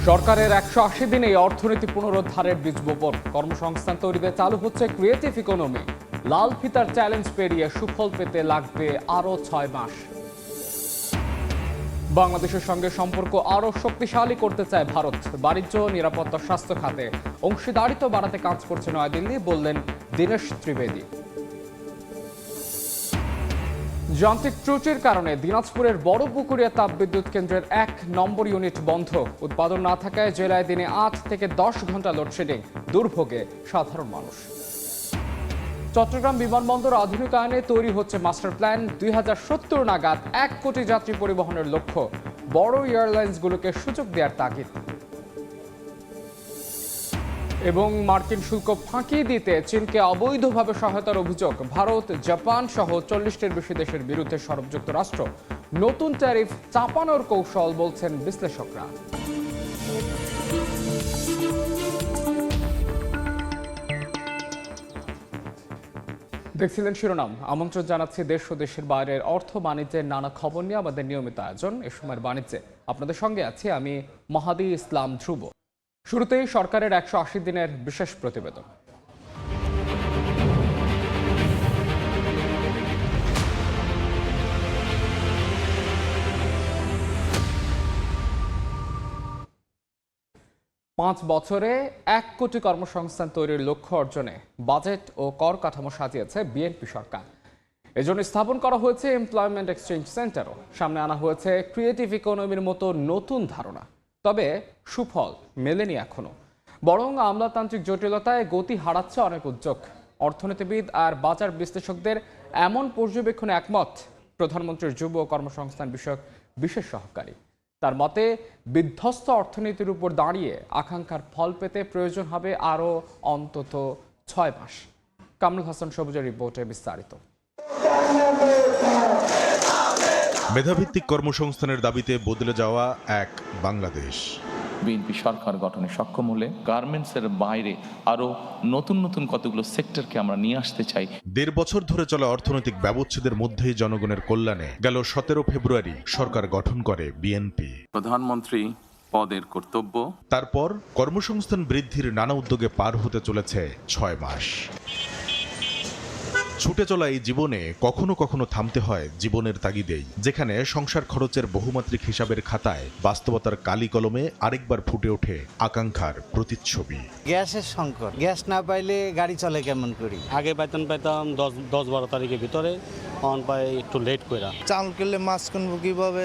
সরকারের ১৮০ দিনে অর্থনীতি পুনরুদ্ধারের বীজ বপন, কর্মসংস্থান তৈরিতে চালু হচ্ছে ক্রিয়েটিভ ইকোনমি। লাল ফিতার চ্যালেঞ্জ পেরিয়ে সুফল পেতে লাগবে আরও ৬ মাস। বাংলাদেশের সঙ্গে সম্পর্ক আরও শক্তিশালী করতে চায় ভারত। বাণিজ্য, নিরাপত্তা, স্বাস্থ্য খাতে অংশীদারিত্ব বাড়াতে কাজ করছে নয়াদিল্লি, বললেন দীনেশ ত্রিবেদী। যান্ত্রিক ত্রুটির কারণে দিনাজপুরের বড়পুকুরিয়া তাপবিদ্যুৎ কেন্দ্রের ১ নম্বর ইউনিট বন্ধ। উৎপাদন না থাকায় জেলায় দিনে ৮ থেকে ১০ ঘন্টা লোডশেডিং, দুর্ভোগে সাধারণ মানুষ। চট্টগ্রাম বিমানবন্দর আধুনিকায়নে তৈরি হচ্ছে মাস্টার প্ল্যান। ২০৭০ নাগাদ ১ কোটি যাত্রী পরিবহনের লক্ষ্য। বড় এয়ারলাইন্সগুলোকে সুযোগ দেওয়ার তাগিদ। এবং মার্কিন শুল্ক ফাঁকি দিতে চীনকে অবৈধভাবে সহায়তার অভিযোগ। ভারত, জাপান সহ ৪০টির বেশি দেশের বিরুদ্ধে সরব যুক্তরাষ্ট্র। নতুন ট্যারিফ চাপানোর কৌশল, বলছেন বিশ্লেষকরা। দেখছিলেন শিরোনাম। আমন্ত্রণ জানাচ্ছি দেশ ও দেশের বাইরের অর্থ বাণিজ্যের নানা খবর নিয়ে আমাদের নিয়মিত আয়োজন এ সময়ের বাণিজ্যে। আপনাদের সঙ্গে আছি আমি মাহাদি ইসলাম ধ্রুব। শুরুতেই সরকারের ১৮০ দিনের বিশেষ প্রতিবেদন। পাঁচ বছরে ১ কোটি কর্মসংস্থান তৈরির লক্ষ্য অর্জনে বাজেট ও কর কাঠামো সাজিয়েছে বিএনপি সরকার। এজন্য স্থাপন করা হয়েছে এমপ্লয়মেন্ট এক্সচেঞ্জ সেন্টারও। সামনে আনা হয়েছে ক্রিয়েটিভ ইকোনমির মতো নতুন ধারণা। তবে সুফল মেলেনি এখনো, বরং আমলাতান্ত্রিক জটিলতায় গতি হারাচ্ছে অনেক উদ্যোগ। অর্থনীতিবিদ আর বাজার বিশ্লেষকদের এমন পর্যবেক্ষণে একমত প্রধানমন্ত্রীর যুব কর্মসংস্থান বিষয়ক বিশেষ সহকারী। তার মতে, বিধ্বস্ত অর্থনীতির উপর দাঁড়িয়ে আকাঙ্ক্ষার ফল পেতে প্রয়োজন হবে আরও অন্তত ৬ মাস। কামরুল হাসান সবুজের রিপোর্টে বিস্তারিত। মেধাভিত্তিক কর্মসংস্থানের দাবিতে বদলে যাওয়া এক বাংলাদেশ। বিএনপি সরকার গঠনে সক্ষম হলে গার্মেন্টসের বাইরে আরো নতুন নতুন কতগুলো সেক্টরকে আমরা নিয়ে আসতে চাই। ১.৫ বছর ধরে চলা অর্থনৈতিক ব্যবচ্ছেদের মধ্যেই জনগণের কল্যাণে গেল ১৭ ফেব্রুয়ারি সরকার গঠন করে বিএনপি। প্রধানমন্ত্রী পদের কর্তব্য, তারপর কর্মসংস্থান বৃদ্ধির নানা উদ্যোগে পার হতে চলেছে ৬ মাস। ছুটে চলা এই জীবনে কখনো কখনো থামতে হয় জীবনের তাগিদেই, যেখানে সংসার খরচের বহুমাত্রিক হিসাবের খাতায় বাস্তবতার কালি কলমে আরেকবার ফুটে ওঠে আকাঙ্ক্ষার প্রতিচ্ছবি। গ্যাসের সংকট, গ্যাস না পাইলে গাড়ি চলে কেমন করি। আগে বেতন পেতাম ১০-১২ তারিখের ভিতরে, অন পাই একটু লেট করে। চাল কিনলে মাছ কিনবো কিভাবে,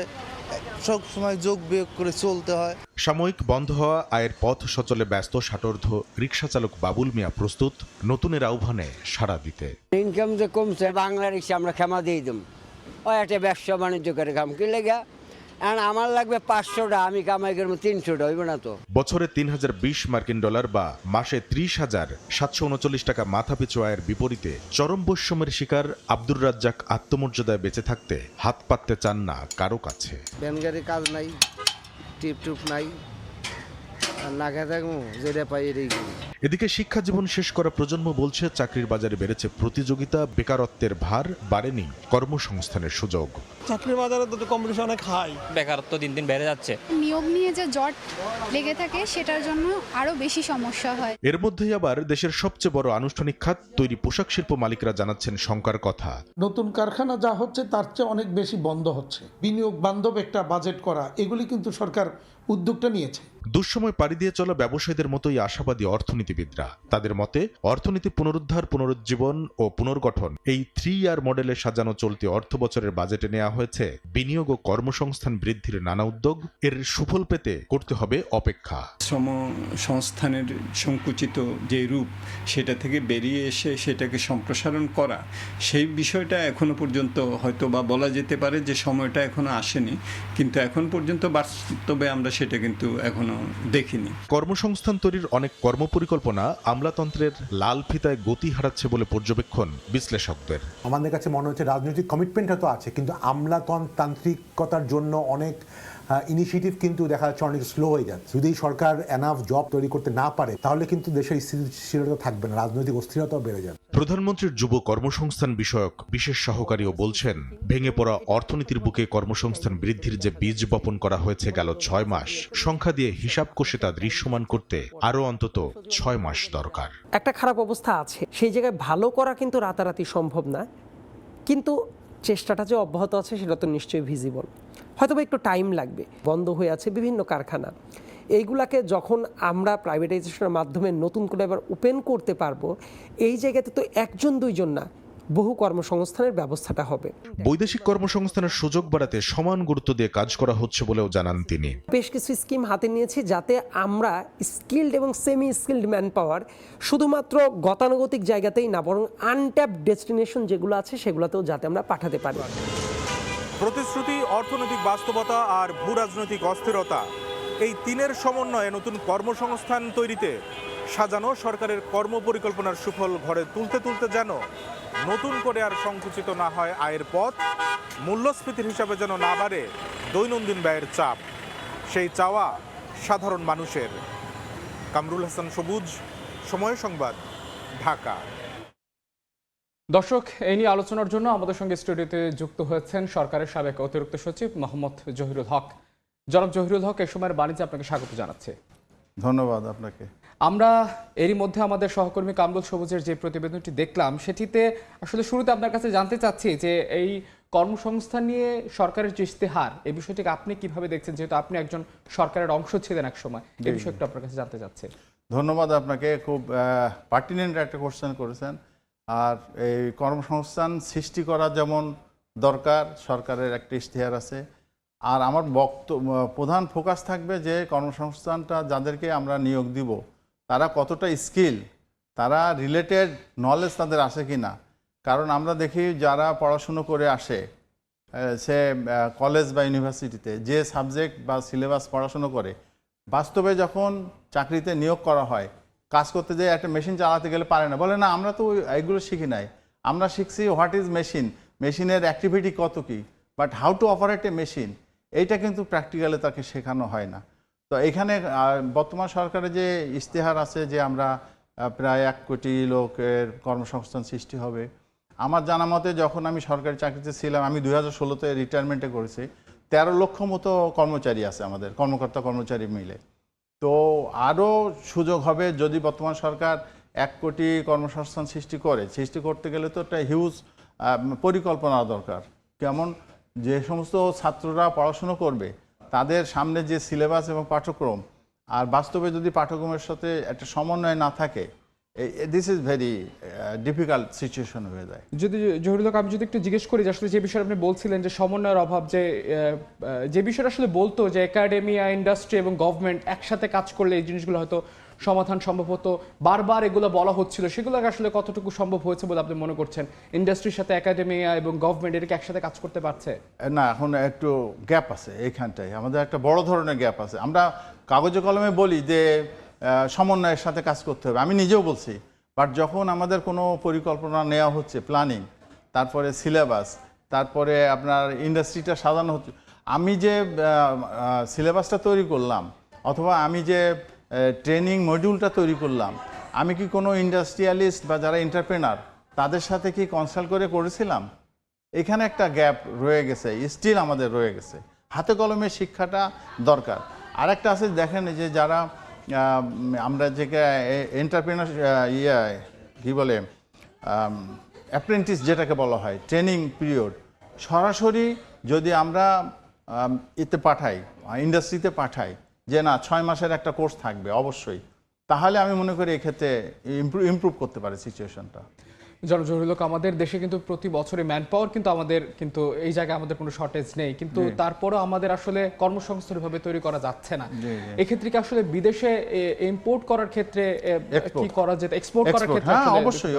সব সময় যোগ বিয়োগ করে চলতে হয়। সাময়িক বন্ধ হওয়া আয়ের পথ সচলে ব্যস্ত ষাটোর্ধ্ব রিকশা চালক বাবুল মিয়া প্রস্তুত নতুনের আহ্বানে সাড়া দিতে। ইনকাম যে কমছে, বাংলা রিক্সা আমরা ক্ষমা দিয়ে দিম, ওই একটা ব্যবসা বাণিজ্য করে কাম কি লেগা। এখন আমার লাগবে ৫০০টা, আমি কামাই করবো ৩০০টা, হইব না তো। বছরে ৩০২০ মার্কিন ডলার বা মাসে ৩০,৭৩৯ টাকা মাথাপিছু আয়ের বিপরীতে চরম বৈষম্যের শিকার আব্দুর রাজ্জাক আত্মমর্যাদায় বেঁচে থাকতে হাত পাততে চান না কারো কাছে। ব্যানগাড়ি কাজ নাই, টিপ টুপ নাই, না খেয়ে থাকবো, যেটা পাই এটাই করি। এদিকে শিক্ষা জীবন শেষ করা প্রজন্ম বলছে চাকরির বাজারে বেড়েছে প্রতিযোগিতা, বেকারত্বের ভার, বাড়েনি কর্মসংস্থানের সুযোগ। চাকরির বাজারে তো কম্পিটিশন অনেক হাই, বেকারত্ব দিন দিন বেড়ে যাচ্ছে। নিয়োগ নিয়ে যে জট লেগে থাকে সেটার জন্য আরো বেশি সমস্যা হয়। এর মধ্যেই আবার দেশের সবচেয়ে বড় আনুষ্ঠানিক খাত তৈরি পোশাক শিল্প মালিকরা জানাচ্ছেন শঙ্কার কথা। নতুন কারখানা যা হচ্ছে তার চেয়ে অনেক বেশি বন্ধ হচ্ছে। বিনিয়োগ বান্ধব একটা বাজেট করা, এগুলি কিন্তু সরকার উদ্যোগটা নিয়েছে। দুঃসময় পাড়ি দিয়ে চলা ব্যবসায়ীদের মতোই আশাবাদী অর্থনীতিবিদরা। তাদের মতে অর্থনীতি পুনরুদ্ধার, পুনরুজ্জীবন ও পুনর্গঠন এই 3 ইয়ার মডেলে সাজানো চলতি অর্থ বছরের বাজেটে নেওয়া হয়েছে বিনিয়োগ ও কর্মসংস্থান বৃদ্ধির নানা উদ্যোগ। এর সুফল পেতে করতে হবে অপেক্ষা। শ্রম সংস্থানের সংকুচিত যে রূপ, সেটা থেকে বেরিয়ে এসে সেটাকে সম্প্রসারণ করা, সেই বিষয়টা এখনো পর্যন্ত হয়তো বা বলা যেতে পারে যে সময়টা এখনো আসেনি, কিন্তু এখন পর্যন্ত বাস্তবে আমরা সেটা কিন্তু এখনো দেখিনি। কর্মসংস্থান তৈরির অনেক কর্মপরিকল্পনা আমলাতন্ত্রের লাল ফিতায় গতি হারাচ্ছে বলে পর্যবেক্ষণ বিশ্লেষকদের। আমাদের কাছে মনে হচ্ছে রাজনৈতিক কমিটমেন্ট হয়তো আছে, কিন্তু আমলাতান্ত্রিকতার জন্য অনেক ইনিশিয়েটিভ কিন্তু দেখা যাচ্ছে অনেক স্লো হয়ে যাচ্ছে। যদি সরকার এনাফ জব তৈরি করতে না পারে তাহলে কিন্তু দেশের স্থিরতা থাকবে না, রাজনৈতিক অস্থিরতাও বেড়ে যাবে। প্রধানমন্ত্রীর যুব কর্মসংস্থান বিষয়ক বিশেষ সহকারীও বলছেন, ভেঙে পড়া অর্থনীতির বুকে কর্মসংস্থান বৃদ্ধির যে বীজ বপন করা হয়েছে গেল 6 মাস, সংখ্যা দিয়ে হিসাব কষে তা দৃশ্যমান করতে আরও অন্তত 6 মাস দরকার। একটা খারাপ অবস্থা আছে, সেই জায়গায় ভালো করা কিন্তু রাতারাতি সম্ভব না, কিন্তু চেষ্টাটা যে অব্যাহত আছে সেটা তো নিশ্চয়ই ভিজিবল। হয়তো একটু টাইম লাগবে। বন্ধ হয়ে আছে বিভিন্ন কারখানা, এইগুলাকে যখন আমরা প্রাইভেটাইজেশনের মাধ্যমে নতুন করে এবার ওপেন করতে পারবো, এই জায়গাতে তো একজন দুইজন না, বহু কর্মসংস্থানের ব্যবস্থাটা হবে। বৈদেশিক কর্মসংস্থানের সুযোগ বাড়াতে সমান গুরুত্ব দিয়ে কাজ করা হচ্ছে বলেও জানান তিনি। বেশ কিছু স্কিম হাতে নিয়েছি যাতে আমরা স্কিল্ড এবং সেমি স্কিল্ড ম্যান পাওয়ার শুধুমাত্র গতানুগতিক জায়গাতেই না, বরং আনট্যাপ ডেস্টিনেশন যেগুলো আছে সেগুলোতেও যাতে আমরা পাঠাতে পারি। প্রতিশ্রুতি, অর্থনৈতিক বাস্তবতা আর ভূ রাজনৈতিক অস্থিরতা, এই তিনের সমন্বয়ে নতুন কর্মসংস্থান তৈরিতে সাজানো সরকারের কর্মপরিকল্পনার সুফল ঘরে তুলতে তুলতে যেন নতুন করে আর সংকুচিত না হয় আয়ের পথ, মূল্যস্ফীতির হিসাবে যেন না বাড়ে দৈনন্দিন ব্যয়ের চাপ, সেই চাওয়া সাধারণ মানুষের। কামরুল হাসান সবুজ, সময় সংবাদ, ঢাকা। দর্শক, এই নিয়ে আলোচনার জন্য আমাদের সঙ্গে স্টুডিওতে যুক্ত হয়েছেন সরকারের সাবেক অতিরিক্ত সচিব মোহাম্মদ জহিরুল হক। জনাব জহিরুল হক, এই সময়ের বাণিজ্যে আপনাকে স্বাগত জানাচ্ছি। ধন্যবাদ আপনাকে। আমরা এরই মধ্যে আমাদের সহকর্মী কামরুল সবুজের যে প্রতিবেদনটি দেখলাম, সেটিতে আসলে শুরুতে আপনার কাছে জানতে চাচ্ছি যে এই কর্মসংস্থান নিয়ে সরকারের যে ইশতেহার, এই বিষয়টিকে আপনি কিভাবে দেখছেন, যেহেতু আপনি একজন সরকারের অংশ ছিলেন এক সময়, এই বিষয়টা আপনার কাছে জানতে চাচ্ছি। ধন্যবাদ আপনাকে, খুব পার্টিনেন্ট একটা কোশ্চেন করেছেন। আর এই কর্মসংস্থান সৃষ্টি করা যেমন দরকার, সরকারের একটা ইশতেহার আছে, আর আমার প্রধান ফোকাস থাকবে যে কর্মসংস্থানটা যাদেরকে আমরা নিয়োগ দিব তারা কতটা স্কিল, তারা রিলেটেড নলেজ তাদের আসে কি না। কারণ আমরা দেখি যারা পড়াশুনো করে আসে সে কলেজ বা ইউনিভার্সিটিতে যে সাবজেক্ট বা সিলেবাস পড়াশুনো করে, বাস্তবে যখন চাকরিতে নিয়োগ করা হয়, কাজ করতে যেয়ে একটা মেশিন চালাতে গেলে পারে না, বলে না আমরা তো এইগুলো শিখি নাই, আমরা শিখছি হোয়াট ইজ মেশিন, মেশিনের অ্যাক্টিভিটি কত কী, but how to operate a machine, এইটা কিন্তু প্র্যাকটিক্যালি তাকে শেখানো হয় না। তো এখানে বর্তমান সরকারের যে ইশতেহার আছে যে আমরা প্রায় 1 কোটি লোকের কর্মসংস্থান সৃষ্টি হবে, আমার জানা মতে যখন আমি সরকারি চাকরিতে ছিলাম, আমি 2016-তে রিটায়ারমেন্টে করেছি, 13 লক্ষ মতো কর্মচারী আছে আমাদের, কর্মকর্তা কর্মচারী মিলে। তো আরও সুযোগ হবে যদি বর্তমান সরকার 1 কোটি কর্মসংস্থান সৃষ্টি করতে গেলে তো একটা হিউজ পরিকল্পনা দরকার। কেমন, যে সমস্ত ছাত্ররা পড়াশুনো করবে তাদের সামনে যে সিলেবাস এবং পাঠ্যক্রম, আর বাস্তবে যদি পাঠ্যক্রমের সাথে একটা সমন্বয় না থাকে, this is very difficult situation হয়ে যায়। যদি জহিরুল হক, আমি যদি একটু জিজ্ঞেস করি যে আসলে যে বিষয়ে আপনি বলছিলেন যে সমন্বয়ের অভাব, যে বিষয়টা আসলে বলতো যে একাডেমিয়া, ইন্ডাস্ট্রি এবং গভর্নমেন্ট একসাথে কাজ করলে এই জিনিসগুলো হয়তো সমাধান সম্ভব হতো, বারবার এগুলো বলা হচ্ছিল, সেগুলো আসলে কতটুকু সম্ভব হয়েছে বলে আপনি মনে করছেন? ইন্ডাস্ট্রির সাথে একাডেমিয়া এবং গভর্নমেন্ট এটাকে একসাথে কাজ করতে পারছে না? এখন একটু গ্যাপ আছে, এইখানটায় আমাদের একটা বড় ধরনের গ্যাপ আছে। আমরা কাগজে কলমে বলি যে সমন্বয়ের সাথে কাজ করতে হবে, আমি নিজেও বলছি, বাট যখন আমাদের কোনো পরিকল্পনা নেওয়া হচ্ছে, প্ল্যানিং, তারপরে সিলেবাস, তারপরে আপনার ইন্ডাস্ট্রিটা সাজানো হচ্ছে, আমি যে সিলেবাসটা তৈরি করলাম অথবা আমি যে ট্রেনিং মডিউলটা তৈরি করলাম, আমি কি কোনো ইন্ডাস্ট্রিয়ালিস্ট বা যারা এন্টারপ্রেনার তাদের সাথে কি কনসাল্ট করেছিলাম? এখানে একটা গ্যাপ রয়ে গেছে, স্টিল আমাদের রয়ে গেছে। হাতে কলমে শিক্ষাটা দরকার। আরেকটা আছে, দেখেন যে যারা আমরা যে এন্টারপ্রেনার কি বলে অ্যাপ্রেন্টিস যেটাকে বলা হয়, ট্রেনিং পিরিয়ড, সরাসরি যদি আমরা এতে পাঠাই, ইন্ডাস্ট্রিতে পাঠাই যে না 6 মাসের একটা কোর্স থাকবে অবশ্যই, তাহলে আমি মনে করি এক্ষেত্রে ইমপ্রুভ করতে পারে সিচুয়েশনটা। জনাব জহিরুল হক, আমাদের দেশে কিন্তু প্রতি বছরে ম্যান পাওয়ার কিন্তু এই জায়গায় আমাদের কোনো শর্টেজ নেই, কিন্তু তারপরও আমাদের আসলে কর্মসংস্থানভাবে তৈরি করা যাচ্ছে না। এক্ষেত্রে কি আসলে বিদেশে ইম্পোর্ট করার ক্ষেত্রে কি করা যেত, এক্সপোর্ট করার ক্ষেত্রে? হ্যাঁ,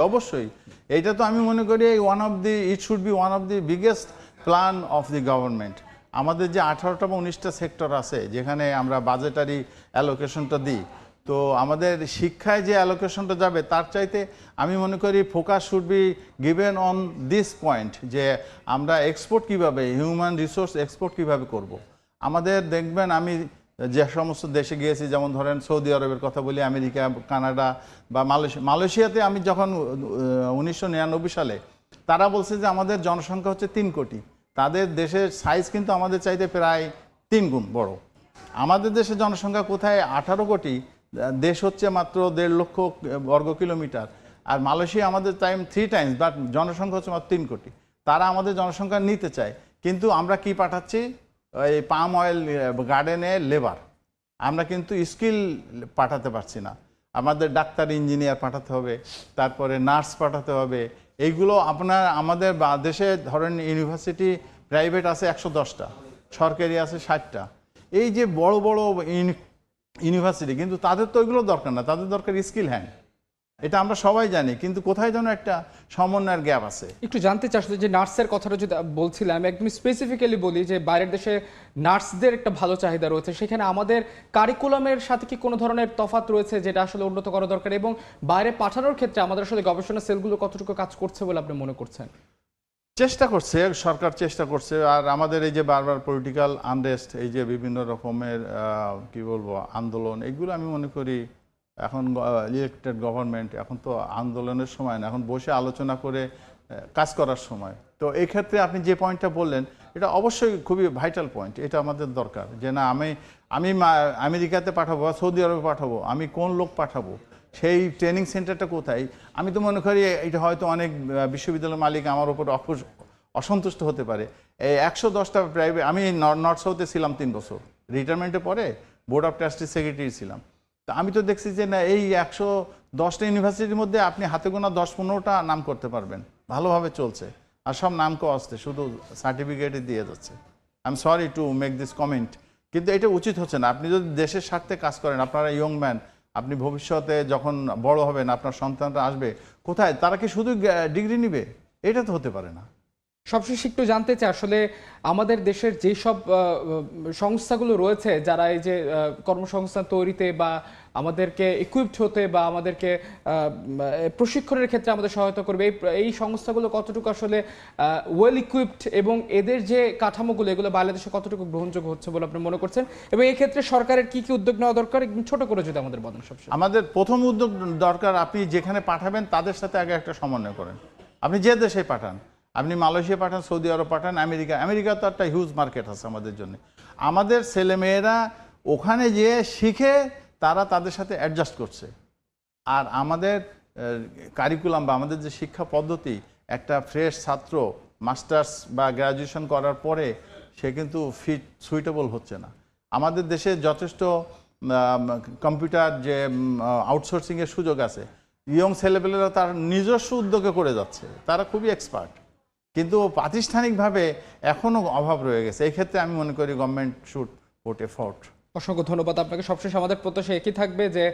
অবশ্যই এইটা তো আমি মনে করি it should be one of the biggest plan of the government. আমাদের যে 18টা বা 19টা সেক্টর আছে যেখানে আমরা বাজেটারি অ্যালোকেশনটা দিই, তো আমাদের শিক্ষায় যে অ্যালোকেশনটা যাবে তার চাইতে আমি মনে করি focus should be given on this point, যে আমরা এক্সপোর্ট কিভাবে, হিউম্যান রিসোর্স এক্সপোর্ট কিভাবে করব। আমাদের দেখবেন আমি যে সমস্ত দেশে গিয়েছি, যেমন ধরেন সৌদি আরবের কথা বলি, আমেরিকা, কানাডা বা মালয়েশিয়াতে আমি যখন 1999 সালে, তারা বলছে যে আমাদের জনসংখ্যা হচ্ছে 3 কোটি, তাদের দেশের সাইজ কিন্তু আমাদের চাইতে প্রায় 3 গুণ বড়। আমাদের দেশের জনসংখ্যা কোথায় 18 কোটি, দেশ হচ্ছে মাত্র 1.5 লক্ষ বর্গ কিলোমিটার, আর মালয়েশিয়া আমাদের 3 টাইমস, বাট জনসংখ্যা হচ্ছে মাত্র 3 কোটি। তারা আমাদের জনসংখ্যা নিতে চায়, কিন্তু আমরা কি পাঠাচ্ছি? এই পাম অয়েল গার্ডেনে লেবার, আমরা কিন্তু স্কিল পাঠাতে পারছি না। আমাদের ডাক্তার, ইঞ্জিনিয়ার পাঠাতে হবে, তারপরে নার্স পাঠাতে হবে। এইগুলো আমাদের দেশে ধরেন ইউনিভার্সিটি প্রাইভেট আছে 110টা, সরকারি আছে 60টা। এই যে বড় বড় ইউনিভার্সিটি, কিন্তু তাদের তো ওইগুলো দরকার না, তাদের দরকার স্কিল হ্যান্ড। এটা আমরা সবাই জানি, কিন্তু কোথায় যেন একটা সমন্বয়ের গ্যাপ আছে। একটু জানতে চাচ্ছি যে নার্সের কথাটা যদি বলছিলাম, একদম স্পেসিফিক্যালি বলি যে বাইরের দেশে নার্সদের একটা ভালো চাহিদা রয়েছে, সেখানে আমাদের কারিকুলামের সাথে কি কোনো ধরনের তফাৎ রয়েছে যেটা আসলে উন্নত করা দরকার, এবং বাইরে পাঠানোর ক্ষেত্রে আমাদের আসলে গবেষণা সেলগুলো কতটুকু কাজ করছে বলে আপনি মনে করছেন? চেষ্টা করছে, সরকার চেষ্টা করছে। আর আমাদের এই যে বারবার পলিটিক্যাল আনরেস্ট, এই যে বিভিন্ন রকমের কি বলবো আন্দোলন, এগুলো আমি মনে করি এখন ইলেক্টেড গভর্নমেন্ট, এখন তো আন্দোলনের সময় না, এখন বসে আলোচনা করে কাজ করার সময়। তো এই ক্ষেত্রে আপনি যে পয়েন্টটা বললেন, এটা অবশ্যই খুবই ভাইটাল পয়েন্ট। এটা আমাদের দরকার যে না, আমি আমেরিকাতে পাঠাবো, সৌদি আরবে পাঠাবো, আমি কোন লোক পাঠাবো, সেই ট্রেনিং সেন্টারটা কোথায়? আমি তো মনে করি এটা হয়তো অনেক বিশ্ববিদ্যালয়ের মালিক আমার উপর অসন্তুষ্ট হতে পারে। এই 110টা প্রাইভেট, আমি নর্থ সাউথে ছিলাম 3 বছর, রিটায়ারমেন্টের পরে বোর্ড অফ ট্রাস্টি সেক্রেটারি ছিলাম। তা আমি তো দেখছি যে না, এই 110টা ইউনিভার্সিটির মধ্যে আপনি হাতে গোনা 10-15টা নাম করতে পারবেন, ভালোভাবে চলছে, আর সব নাম আসছে, শুধু সার্টিফিকেটই দিয়ে যাচ্ছে। I am sorry to make this comment, কিন্তু এটা উচিত হচ্ছে না। আপনি যদি দেশের স্বার্থে কাজ করেন, আপনারা ইয়ং ম্যান, আপনি ভবিষ্যতে যখন বড় হবেন, আপনার সন্তানরা আসবে, কোথায় তারা কি শুধু ডিগ্রি নিবে? এটা তো হতে পারে না। সবশেষে একটু জানতে চাই আসলে আমাদের দেশের যেসব সংস্থাগুলো রয়েছে যারা এই যে কর্মসংস্থান তৈরিতে বা আমাদেরকে ইকুইপড হতে বা আমাদেরকে প্রশিক্ষণের ক্ষেত্রে আমাদের সহায়তা করবে, এই সংস্থাগুলো কতটুকু আসলে ওয়েল ইকুইপড, এবং এদের যে কাঠামোগুলো এগুলো বাংলাদেশে কতটুকু গ্রহণযোগ্য হচ্ছে বলে আপনি মনে করছেন, এবং এই ক্ষেত্রে সরকারের কি কি উদ্যোগ নেওয়া দরকার, ছোট করে যদি আমাদের বলেন। সবসময় আমাদের প্রথম উদ্যোগ দরকার, আপনি যেখানে পাঠাবেন তাদের সাথে আগে একটা সমন্বয় করেন। আপনি যে দেশে পাঠান, আপনি মালয়েশিয়া পাঠান, সৌদি আরব পাঠান, আমেরিকা তো একটা হিউজ মার্কেট আছে আমাদের জন্য। আমাদের ছেলেমেয়েরা ওখানে যেয়ে শিখে তারা তাদের সাথে অ্যাডজাস্ট করছে। আর আমাদের কারিকুলাম বা আমাদের যে শিক্ষা পদ্ধতি, একটা ফ্রেশ ছাত্র মাস্টার্স বা গ্র্যাজুয়েশন করার পরে সে কিন্তু সুইটেবল হচ্ছে না। আমাদের দেশে যথেষ্ট কম্পিউটার যে আউটসোর্সিংয়ের সুযোগ আছে, ইয়ং ছেলেপেলেরা তার নিজস্ব উদ্যোগে করে যাচ্ছে, তারা খুবই এক্সপার্ট, কিন্তু প্রাতিষ্ঠানিকভাবে এখনও অভাব রয়ে গেছে। এই ক্ষেত্রে আমি মনে করি গভর্নমেন্ট শুড পুট এফোর্ট। অসংখ্য ধন্যবাদ আপনাকে। সবশেষে আমাদের প্রত্যাশা একই থাকবে যে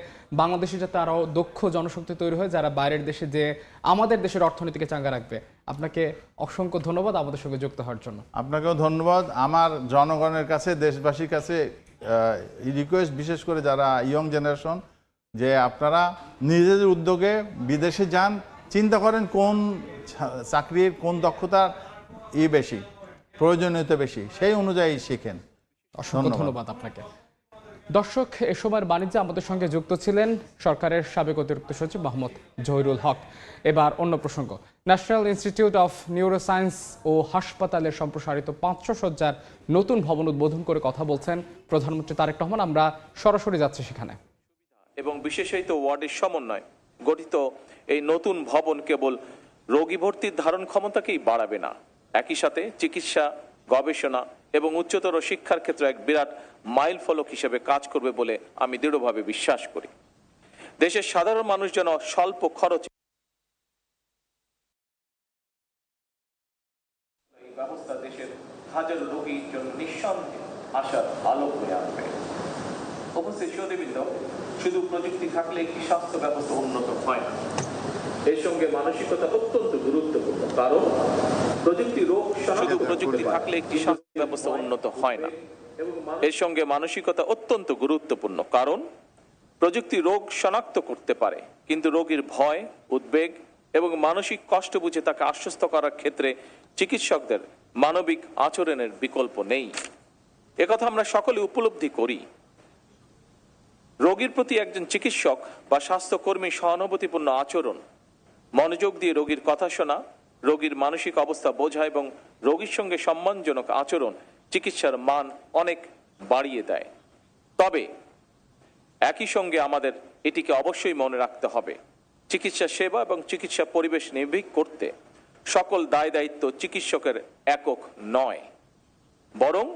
বাংলাদেশে যাতে আরও দক্ষ জনশক্তি তৈরি হয় যারা বাইরের দেশে যে আমাদের দেশের অর্থনীতিকে চাঙ্গা রাখবে। আপনাকে অসংখ্য ধন্যবাদ আমাদের সঙ্গে যুক্ত হওয়ার জন্য। আপনাকেও ধন্যবাদ। আমার জনগণের কাছে, দেশবাসীর কাছে রিকোয়েস্ট, বিশেষ করে যারা ইয়ং জেনারেশন, যে আপনারা নিজেদের উদ্যোগে বিদেশে যান, চিন্তা করেন কোন চাকরির কোন দক্ষতার বেশি, প্রয়োজনীয়তা বেশি, সেই অনুযায়ী শিখেন। অসংখ্য ধন্যবাদ আপনাকে। দর্শক, এ সময়ের বাণিজ্যে আমাদের সঙ্গে যুক্ত ছিলেন সরকারের সাবেক অতিরিক্ত সচিব মোহাম্মদ জহিরুল হক। এবার অন্য প্রসঙ্গ, ন্যাশনাল ইনস্টিটিউট অফ নিউরোসায়েন্স ও হাসপাতালের সম্প্রসারিত 500 শয্যার নতুন ভবন উদ্বোধন করে কথা বলছেন প্রধানমন্ত্রী তারেক রহমান। আমরা সরাসরি যাচ্ছি সেখানে। এবং বিশেষায়িত ওয়ার্ডের সমন্বয় গঠিত এই নতুন ভবন কেবল রোগী ভর্তির ধারণ ক্ষমতাকেই বাড়াবে না, একই সাথে চিকিৎসা, গবেষণা এবং উচ্চতর শিক্ষার ক্ষেত্রে এক বিরাট মাইল ফলক হিসেবে কাজ করবে বলে আমি দৃঢ়ভাবে বিশ্বাস করি। দেশের সাধারণ মানুষ যেন স্বল্প খরচে এই ব্যবস্থা দেশের হাজার রোগীর জন্য নিঃসন্দেহে আশার আলো হয়ে আসবে। উপস্থিত সুধীবৃন্দ, শুধু প্রযুক্তি থাকলে একটি স্বাস্থ্য ব্যবস্থা উন্নত হয় না, এর সঙ্গে মানসিকতা অত্যন্ত গুরুত্বপূর্ণ। কারণ প্রযুক্তি থাকলে একটি স্বাস্থ্য ব্যবস্থা উন্নত হয় না, এর সঙ্গে মানসিকতা অত্যন্ত গুরুত্বপূর্ণ। কারণ প্রযুক্তি রোগ শনাক্ত করতে পারে, কিন্তু রোগীর ভয়, উদ্বেগ এবং মানসিক কষ্ট বুঝে তাকে আশ্বস্ত করার ক্ষেত্রে চিকিৎসকদের মানবিক আচরণের বিকল্প নেই। একথা আমরা সকলে উপলব্ধি করি। রোগীর প্রতি একজন চিকিৎসক বা স্বাস্থ্যকর্মী সহানুভূতিপূর্ণ আচরণ, মনোযোগ দিয়ে রোগীর কথা শোনা, রোগীর মানসিক অবস্থা বোঝা এবং রোগীর সঙ্গে সম্মানজনক আচরণ চিকিৎসার মান অনেক বাড়িয়ে দেয়। তবে একই সঙ্গে আমাদের এটিকে অবশ্যই মনে রাখতে হবে, চিকিৎসা সেবা এবং চিকিৎসা পরিবেশ নির্ভীক করতে সকল দায় দায়িত্ব চিকিৎসকের একক নয়, বরং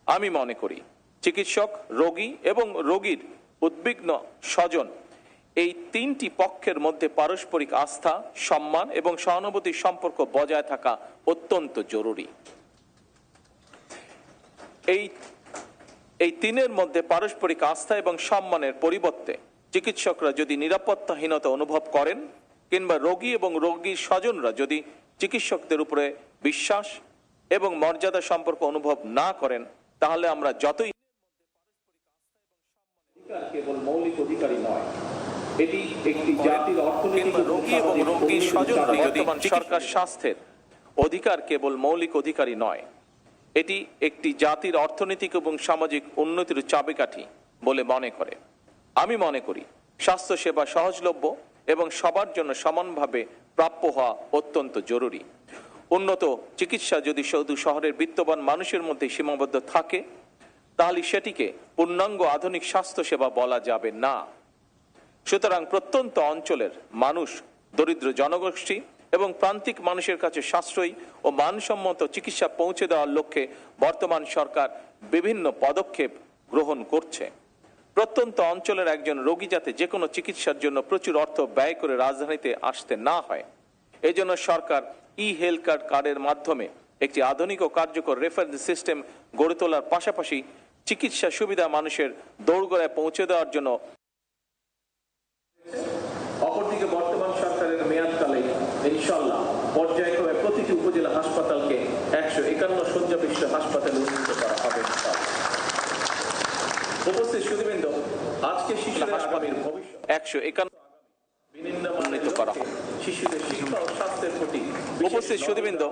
আমি মনে করি চিকিৎসক, রোগী এবং রোগীর উদ্বিগ্ন স্বজন এই তিনটি পক্ষের মধ্যে পারস্পরিক আস্থা, সম্মান এবং সহানুভূতির সম্পর্ক বজায় থাকা অত্যন্ত জরুরি। এই তিনের মধ্যে পারস্পরিক আস্থা এবং সম্মানের পরিবর্তে চিকিৎসকরা যদি নিরাপত্তাহীনতা অনুভব করেন কিংবা রোগী এবং রোগীর স্বজনরা যদি চিকিৎসকদের উপরে বিশ্বাস এবং মর্যাদা সম্পর্ক অনুভব না করেন, তাহলে আমরা যতই কেবল মৌলিক অধিকারই নয়, এটি একটি জাতির অর্থনৈতিক রোগী এবং রোগীর স্বজনরা যদি সরকার স্বাস্থ্যের অধিকার কেবল মৌলিক অধিকারই নয়, এটি একটি জাতির অর্থনৈতিক এবং সামাজিক উন্নতির চাবিকাঠি বলে মনে করে। আমি মনে করি স্বাস্থ্যসেবা সহজলভ্য এবং সবার জন্য সমানভাবে প্রাপ্য হওয়া অত্যন্ত জরুরি। উন্নত চিকিৎসা যদি শুধু শহরের বিত্তবান মানুষের মধ্যে সীমাবদ্ধ থাকে, তাহলে সেটিকে পূর্ণাঙ্গ আধুনিক স্বাস্থ্যসেবা বলা যাবে না। সুতরাং প্রত্যন্ত অঞ্চলের মানুষ, দরিদ্র জনগোষ্ঠী এবং প্রান্তিক মানুষের কাছে সাশ্রয়ী ও মানসম্মত চিকিৎসা পৌঁছে দেওয়ার লক্ষ্যে বর্তমান সরকার বিভিন্ন পদক্ষেপ গ্রহণ করছে। প্রত্যন্ত অঞ্চলের একজন রোগী যাতে যে কোনো চিকিৎসার জন্য প্রচুর অর্থ ব্যয় করে রাজধানীতে আসতে না হয়, এজন্য সরকার হেলথ কার্ডের মাধ্যমে একটি আধুনিক ও কার্যকর রেফারেন্স সিস্টেম গড়ে তোলার পাশাপাশি চিকিৎসা সুবিধা মানুষের দোরগোড়ায় পৌঁছে দেওয়ার জন্য। অপরদিকে বর্তমান সরকারের মেয়াদকালে ইনশাআল্লাহ পর্যায়ক্রমে প্রতিটি উপজেলা হাসপাতালকে 151 শয্যা বিশিষ্ট হাসপাতালে উন্নীত করা হবে। উপস্থিত সুধীবৃন্দ, আজকে শিশুদের আগামীর ভবিষ্যৎ 151 উন্নীত করা হবে। শিশুদের শিক্ষা ও স্বাস্থ্যের প্রতি উপস্থিত সুধীবৃন্দ,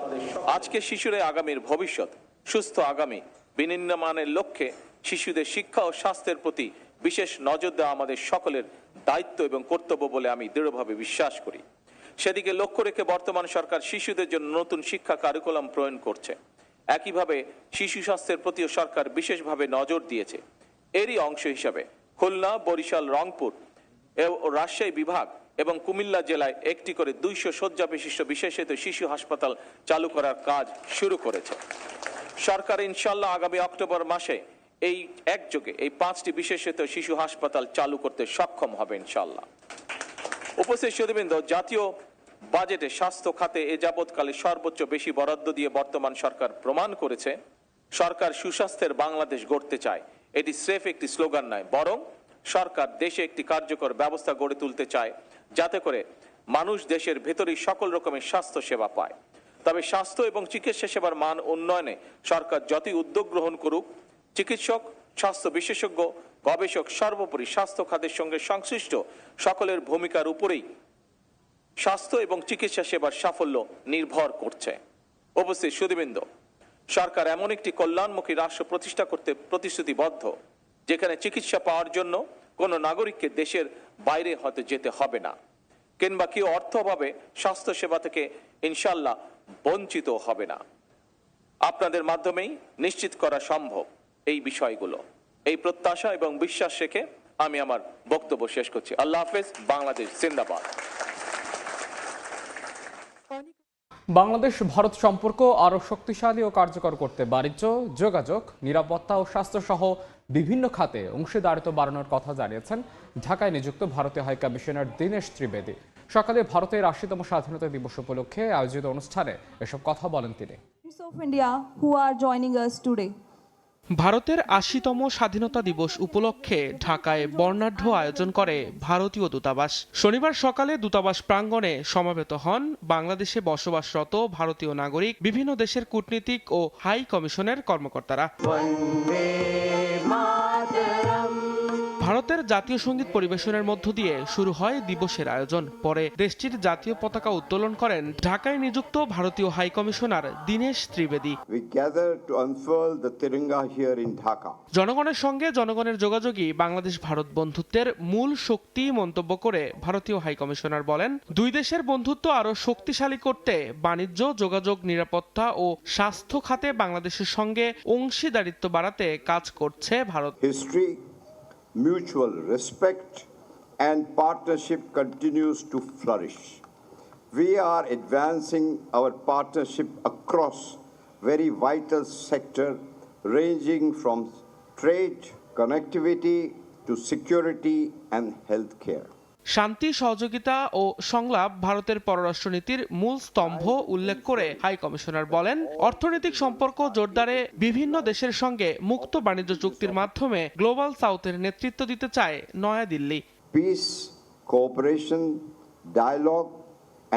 আজকে শিশুরা আগামীর ভবিষ্যৎ, সুস্থ আগামী বিনির্মাণের লক্ষ্যে শিশুদের শিক্ষা ও স্বাস্থ্যের প্রতি বিশেষ নজর দেওয়া আমাদের সকলের দায়িত্ব এবং কর্তব্য বলে আমি দৃঢ়ভাবে বিশ্বাস করি। সেদিকে লক্ষ্য রেখে বর্তমান সরকার শিশুদের জন্য নতুন শিক্ষা কারিকুলাম প্রণয়ন করছে। একইভাবে শিশু স্বাস্থ্যের প্রতিও সরকার বিশেষভাবে নজর দিয়েছে। এরই অংশ হিসাবে খুলনা, বরিশাল, রংপুর ও রাজশাহী বিভাগ এবং কুমিল্লা জেলায় একটি করে 200 শয্যা বিশিষ্ট বিশেষায়িত শিশু হাসপাতাল চালু করার কাজ শুরু করেছে। সরকার ইনশাআল্লাহ আগামী অক্টোবর মাসে এই একযোগে এই 5টি বিশেষায়িত শিশু হাসপাতাল চালু করতে সক্ষম হবে ইনশাআল্লাহ। উপস্থিত সুধীবৃন্দ, জাতীয় বাজেটে স্বাস্থ্য খাতে এ যাবৎকালে সর্বোচ্চ বেশি বরাদ্দ দিয়ে বর্তমান সরকার প্রমাণ করেছে সরকার সুস্বাস্থ্যের বাংলাদেশ গড়তে চায়। এটি স্রেফ একটি স্লোগান নয়, বরং সরকার দেশে একটি কার্যকর ব্যবস্থা গড়ে তুলতে চায় যাতে করে মানুষ দেশের ভেতরেই সকল রকমের স্বাস্থ্য সেবা পায়। তবে স্বাস্থ্য এবং চিকিৎসা সেবার মান উন্নয়নে সরকার যতই উদ্যোগ গ্রহণ করুক, চিকিৎসক, স্বাস্থ্য বিশেষজ্ঞ, গবেষক, সর্বোপরি স্বাস্থ্য খাতের সঙ্গে সংশ্লিষ্ট সকলের ভূমিকার উপরেই স্বাস্থ্য এবং চিকিৎসা সেবার সাফল্য নির্ভর করছে। উপস্থিত সুধীবৃন্দ, সরকার এমন একটি কল্যাণমুখী রাষ্ট্র প্রতিষ্ঠা করতে প্রতিশ্রুতিবদ্ধ যেখানে চিকিৎসা পাওয়ার জন্য কোনো নাগরিককে দেশের বাইরে হয়তো যেতে হবে না, কিংবা কেউ অর্থ অভাবে স্বাস্থ্য সেবা থেকে ইনশাআল্লাহ বঞ্চিত হবে না। আপনাদের মাধ্যমেই নিশ্চিত করা সম্ভব এই বিষয়গুলো। এই প্রত্যাশা এবং বিশ্বাস রেখে আমি আমার বক্তব্য শেষ করছি। আল্লাহ হাফেজ। বাংলাদেশ জিন্দাবাদ। বাংলাদেশ ভারত সম্পর্ক আরও শক্তিশালী ও কার্যকর করতে বাণিজ্য, যোগাযোগ, নিরাপত্তা ও স্বাস্থ্য সহ বিভিন্ন খাতে অংশীদারিত্ব বাড়ানোর কথা জানিয়েছেন ঢাকায় নিযুক্ত ভারতীয় হাইকমিশনার দীনেশ ত্রিবেদী। সকালে ভারতের 80তম স্বাধীনতা দিবস উপলক্ষে আয়োজিত অনুষ্ঠানে এসব কথা বলেন তিনি। ভারতের 80তম স্বাধীনতা দিবস উপলক্ষে ঢাকায় বর্ণাঢ্য আয়োজন করে ভারতীয় দূতাবাস। শনিবার সকালে দূতাবাস প্রাঙ্গণে সমবেত হন বাংলাদেশে বসবাসরত ভারতীয় নাগরিক, বিভিন্ন দেশের কূটনীতিক ও হাই কমিশনের কর্মকর্তারা। ভারতের জাতীয় সঙ্গীত পরিবেশনের মধ্য দিয়ে শুরু হয় দিবসের আয়োজন। পরে দেশটির জাতীয় পতাকা উত্তোলন করেন ঢাকায় নিযুক্ত ভারতীয় হাই কমিশনার দীনেশ ত্রিবেদী। জনগণের সঙ্গে জনগণের যোগাযোগই বাংলাদেশ ভারত বন্ধুত্বের মূল শক্তি মন্তব্য করে ভারতীয় হাই কমিশনার বলেন, দুই দেশের বন্ধুত্ব আরও শক্তিশালী করতে বাণিজ্য, যোগাযোগ, নিরাপত্তা ও স্বাস্থ্য খাতে বাংলাদেশের সঙ্গে অংশীদারিত্ব বাড়াতে কাজ করছে Bharat. History, mutual respect and partnership continues to flourish. We are advancing our partnership across very vital sectors ranging from trade, connectivity to security and healthcare. শান্তি, সহযোগিতা ও সংলাপ ভারতের পররাষ্ট্রনীতির মূল স্তম্ভ উল্লেখ করে হাই কমিশনার বলেন, অর্থনৈতিক সম্পর্ক জোরদারে বিভিন্ন দেশের সঙ্গে মুক্ত বাণিজ্য চুক্তির মাধ্যমে গ্লোবাল সাউথের নেতৃত্ব দিতে চায় New Delhi. Peace, cooperation, dialogue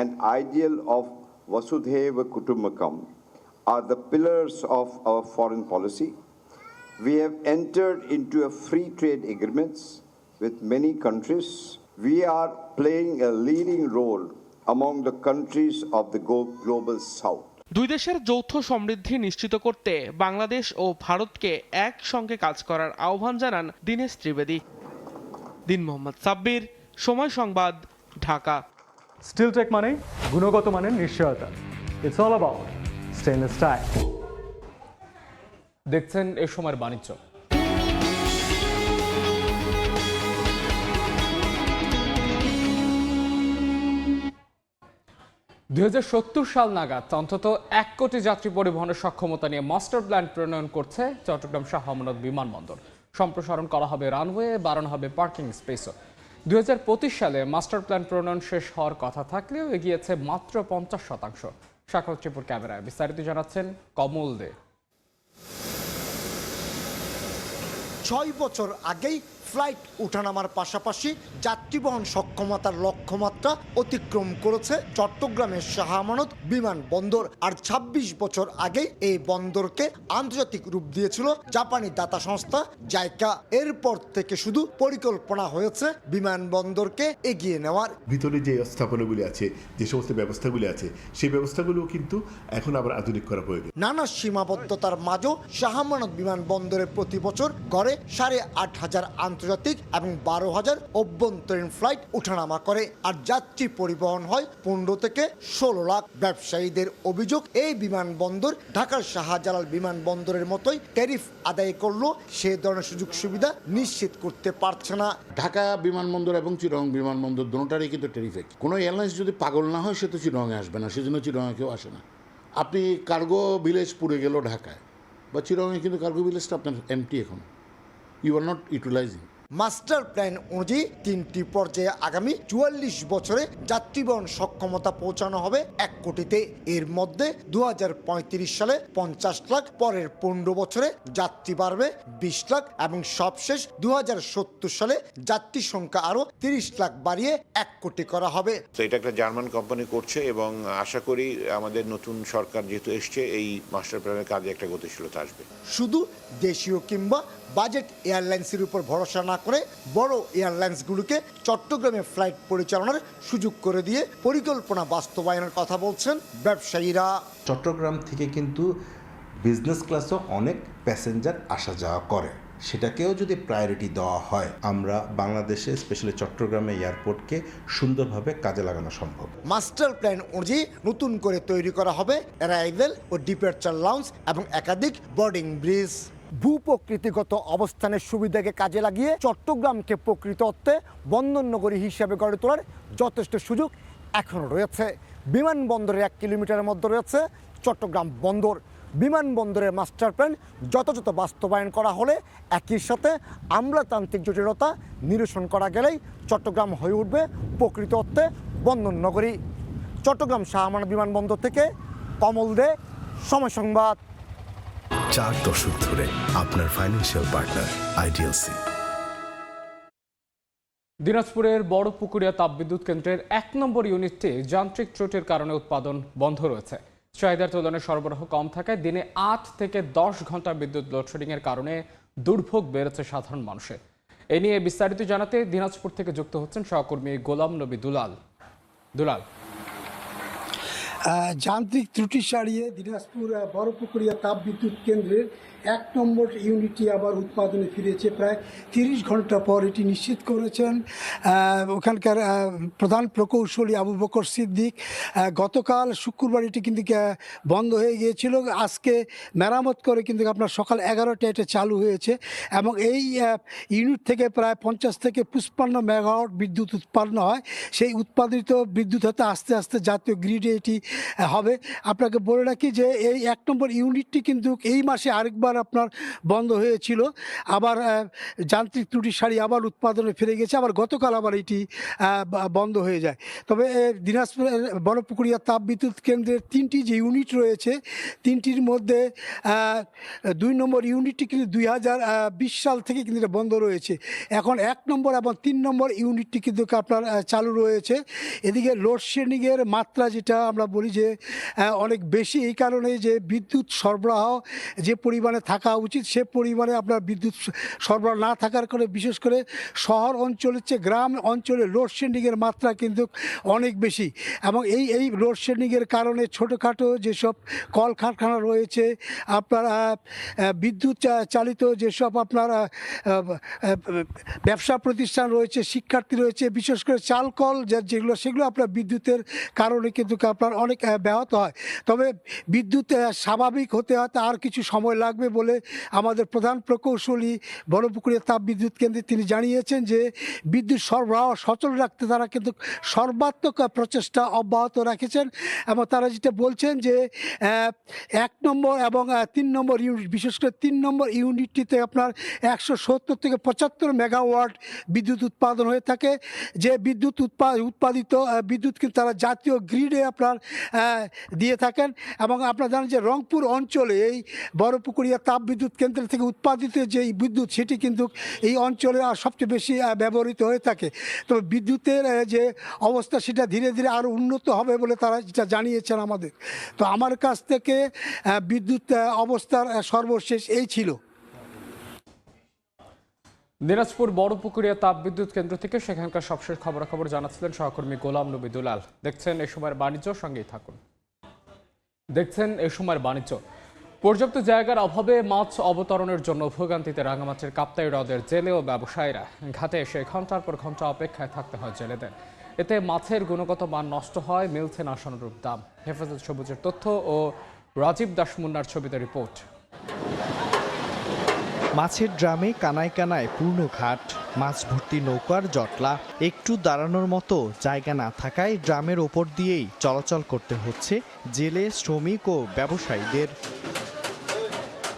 and ideal of Vasudhaiva Kutumbakam are the pillars of our foreign policy. We have entered into a free trade agreements with many countries. We are playing a leading role among the countries of the global south. দুই দেশের যৌথ সমৃদ্ধি নিশ্চিত করতে বাংলাদেশ ও ভারতকে একসঙ্গে কাজ করার আহ্বান জানান দীনেশ ত্রিবেদী। দিন মোহাম্মদ সাব্বির, সময় সংবাদ, ঢাকা। স্টিলটেক মানে গুণগত মানের নিশ্চয়তা। It's all about stainless style. দেখছেন এই সময়ের বাণিজ্য। 2070 সাল নাগাদ অন্তত 1 কোটি যাত্রী পরিবহনের সক্ষমতা নিয়ে মাস্টার প্ল্যান প্রণয়ন করছে চট্টগ্রাম শাহ আমানত বিমানবন্দর। সম্প্রসারণ করা হবে রানওয়ে, বাড়ানো হবে পার্কিং স্পেসও। 2025 সালে মাস্টার প্ল্যান প্রণয়ন শেষ হওয়ার কথা থাকলেও এগিয়েছে মাত্র 50%। সাক্ষাৎ ত্রিপুর ক্যামেরায় বিস্তারিত জানাচ্ছেন কমল দে। 6 বছর আগেই ফ্লাইট ওঠানামার পাশাপাশি যাত্রীবহন সক্ষমতার লক্ষ্যমাত্রা অতিক্রম করেছে চট্টগ্রামের শাহ আমানত বিমানবন্দর। আর 26 বছর আগেই এই বন্দরকে আন্তর্জাতিক রূপ দিয়েছিল জাপানি দাতা সংস্থা জাইকা। এরপর থেকে শুধু পরিকল্পনা হয়েছে বিমানবন্দরকে এগিয়ে নেওয়ার। ভিতরে যে স্থাপনাগুলি আছে, যে সমস্ত ব্যবস্থাগুলি আছে, সেই ব্যবস্থাগুলো কিন্তু এখন আবার আধুনিক করা প্রয়োজন। নানা সীমাবদ্ধতার মাঝেও শাহ আমানত বিমানবন্দরে প্রতি বছর গড়ে 8,500 আন্তর্জাতিক এবং 12,000 অভ্যন্তরীণ ফ্লাইট ওঠানামা করে। আর যাত্রী পরিবহন হয় 15 থেকে 16 লাখ। ব্যবসায়ীদের অভিযোগ, এই বিমানবন্দর ঢাকার শাহজালাল বিমানবন্দরের মতোই ট্যারিফ আদায় করলেও সে ধরনের সুযোগ সুবিধা নিশ্চিত করতে পারছে না। ঢাকা বিমানবন্দর এবং চিটাগং বিমানবন্দর দুটোটারই কিন্তু ট্যারিফে। কোনো এয়ারলাইন্স যদি পাগল না হয় সে তো চিটাগংয়ে আসবে না, সেজন্য চিটাগংয়ে কেউ আসে না। আপনি কার্গো ভিলেজ পুরে গেল ঢাকায় বা চিটাগংয়ে, কিন্তু কার্গো ভিলেজটা আপনার এমটি এখন। You are not utilizing. Master plan অনুযায়ী 3টি পর্যায়ে আগামী 44 বছরে যাত্রীবহন সক্ষমতা পৌঁছানো হবে 1 কোটিতে। এর মধ্যে 2035 সালে 50 লাখ, পরের 15 বছরে যাত্রী বাড়বে 20 লাখ এবং সবশেষ 2070 সালে যাত্রী সংখ্যা আরও 30 লাখ বাড়িয়ে 1 কোটি করা হবে। তো এটা একটা জার্মান কোম্পানি করছে এবং আশা করি আমাদের নতুন সরকার যেহেতু এসছে, এই মাস্টার প্ল্যানের কাজে একটা গতিশীলতা আসবে। শুধু দেশীয় কিংবা বাজেট এয়ারলাইন্সের উপর ভরসা না করে বড় এয়ারলাইন্সগুলোকে চট্টগ্রামে ফ্লাইট পরিচালনার সুযোগ করে দিয়ে পরিকল্পনা বাস্তবায়নের কথা বলছেন ব্যবসায়ীরা। চট্টগ্রাম থেকে কিন্তু বিজনেস ক্লাসও অনেক প্যাসেঞ্জার আসা যাওয়া করে, সেটাকেও যদি প্রায়োরিটি দেওয়া হয়, আমরা বাংলাদেশে স্পেশালি চট্টগ্রামে এয়ারপোর্টকে সুন্দরভাবে কাজে লাগানো সম্ভব। মাস্টার প্ল্যান অনুযায়ী নতুন করে তৈরি করা হবে অ্যারাইভেল ও ডিপার্চার লাউঞ্জ এবং একাধিক বোর্ডিং ব্রিজ। ভূপ্রকৃতিগত অবস্থানের সুবিধাকে কাজে লাগিয়ে চট্টগ্রামকে প্রকৃত অর্থে বন্দর নগরী হিসেবে গড়ে তোলার যথেষ্ট সুযোগ এখনও রয়েছে। বিমানবন্দরের 1 কিলোমিটারের মধ্যে রয়েছে চট্টগ্রাম বন্দর। বিমানবন্দরের মাস্টার প্ল্যান যথাযথ বাস্তবায়ন করা হলে একই সাথে আমলাতান্ত্রিক জটিলতা নিরসন করা গেলেই চট্টগ্রাম হয়ে উঠবে প্রকৃত অর্থে বন্দর নগরী। চট্টগ্রাম শাহ আমানত বিমানবন্দর থেকে কমল দে, সময় সংবাদ। 4 দশক ধরে আপনার ফাইন্যান্সিয়াল পার্টনার আইডিএলসি। দিনাজপুরের বড় পুকুরিয়া তাপবিদ্যুৎ কেন্দ্রের 1 নম্বর ইউনিটটি যান্ত্রিক ত্রুটির কারণে উৎপাদন বন্ধ রয়েছে। চাহিদার তুলনায় সরবরাহ কম থাকায় দিনে 8 থেকে 10 ঘন্টা বিদ্যুৎ লোডশেডিংয়ের কারণে দুর্ভোগ বেড়েছে সাধারণ মানুষের। এ নিয়ে বিস্তারিত জানাতে দিনাজপুর থেকে যুক্ত হচ্ছেন সহকর্মী গোলাম নবী দুলাল। যান্ত্রিক ত্রুটি সারিয়ে দিনাজপুর বড়পুকুরিয়া তাপবিদ্যুৎ কেন্দ্রের 1 নম্বর ইউনিটটি আবার উৎপাদনে ফিরেছে। প্রায় 30 ঘন্টা পর এটি নিশ্চিত করেছেন ওখানকার প্রধান প্রকৌশলী আবু বকর সিদ্দিক। গতকাল শুক্রবার এটি কিন্তু বন্ধ হয়ে গিয়েছিল, আজকে মেরামত করে কিন্তু আপনার সকাল 11টায় এটা চালু হয়েছে এবং এই ইউনিট থেকে প্রায় 50 থেকে 55 মেগাওয়াট বিদ্যুৎ উৎপন্ন হয়। সেই উৎপাদিত বিদ্যুৎ হতে আস্তে আস্তে জাতীয় গ্রিডে এটি হবে। আপনাকে বলে রাখি যে এই 1 নম্বর ইউনিটটি কিন্তু এই মাসে আরেকবার আপনার বন্ধ হয়েছিল, আবার যান্ত্রিক ত্রুটি সারি আবার উৎপাদনে ফিরে গেছে, আবার গতকাল আবার এটি বন্ধ হয়ে যায়। তবে দিনাজপুরের বড়পুকুরিয়া তাপবিদ্যুৎ কেন্দ্রের 3টি যে ইউনিট রয়েছে, 3টির মধ্যে 2 নম্বর ইউনিটটি কিন্তু 2020 সাল থেকে কিন্তু এটা বন্ধ রয়েছে। এখন 1 নম্বর এবং 3 নম্বর ইউনিটটি কিন্তু আপনার চালু রয়েছে। এদিকে লোডশেডিংয়ের মাত্রা যেটা আমরা বলি যে অনেক বেশি, এই কারণে যে বিদ্যুৎ সরবরাহ যে পরিমাণে থাকা উচিত সে পরিমাণে আপনার বিদ্যুৎ সরবরাহ না থাকার কারণে বিশেষ করে শহর অঞ্চলের চেয়ে গ্রাম অঞ্চলে লোডশেডিংয়ের মাত্রা কিন্তু অনেক বেশি এবং এই লোডশেডিংয়ের কারণে ছোটোখাটো যেসব কলকারখানা রয়েছে, আপনার বিদ্যুৎ চালিত যেসব আপনার ব্যবসা প্রতিষ্ঠান রয়েছে, শিক্ষার্থী রয়েছে, বিশেষ করে চালকল যেগুলো সেগুলো আপনার বিদ্যুতের কারণে কিন্তু আপনার অনেক ব্যাহত হয়। তবে বিদ্যুৎ স্বাভাবিক হতে হতে আর কিছু সময় লাগবে বলে আমাদের প্রধান প্রকৌশলী বড়পুকুরিয়া তাপবিদ্যুৎ কেন্দ্রে তিনি জানিয়েছেন যে বিদ্যুৎ সরবরাহ সচল রাখতে তারা কিন্তু সর্বাত্মক প্রচেষ্টা অব্যাহত রেখেছেন এবং তারা যেটা বলছেন যে 1 নম্বর এবং 3 নম্বর ইউনিট, বিশেষ করে 3 নম্বর ইউনিটটিতে আপনার 170 থেকে 75 মেগাওয়াট বিদ্যুৎ উৎপাদন হয়ে থাকে। যে বিদ্যুৎ উৎপাদিত বিদ্যুৎ কিন্তু তারা জাতীয় গ্রিডে আপনার দিয়ে থাকেন এবং আপনারা জানেন যে রংপুর অঞ্চলে এই বড়পুকুরিয়া তাপবিদ্যুৎ কেন্দ্র থেকে উৎপাদিত যে বিদ্যুৎ সেটি কিন্তু এই অঞ্চলে সবচেয়ে বেশি ব্যবহৃত হয়ে থাকে। তবে বিদ্যুতের যে অবস্থা সেটা ধীরে ধীরে আরও উন্নত হবে বলে তারা যেটা জানিয়েছেন আমাদের। তো আমার কাছ থেকে বিদ্যুৎ অবস্থার সর্বশেষ এই ছিল। দিনাজপুর বড়পুকুরিয়া তাপবিদ্যুৎ কেন্দ্র থেকে সেখানকার সবশেষ খবরাখবর জানাচ্ছিলেন সহকর্মী গোলাম নবী দুলাল। দেখছেন এই সময়ের বাণিজ্য, সঙ্গেই থাকুন। পর্যাপ্ত জায়গার অভাবে মাছ অবতরণের জন্য ভোগান্তিতে রাঙামাটির কাপ্তাই হ্রদের জেলে ও ব্যবসায়ীরা ঘাটে এসে ঘন্টার পর ঘন্টা অপেক্ষায় থাকতে হয় জেলেদের। এতে মাছের গুণগত মান নষ্ট হয়, মিলছে না আশানুরূপ দাম। হেফাজত সবুজের তথ্য ও রাজীব দাস মুন্নার ছবিতে রিপোর্ট। মাছের ড্রামে কানায় কানায় পূর্ণ ঘাট, মাছ ভর্তি নৌকার জটলা, একটু দাঁড়ানোর মতো জায়গা না থাকায় ড্রামের ওপর দিয়েই চলাচল করতে হচ্ছে জেলে, শ্রমিক ও ব্যবসায়ীদের।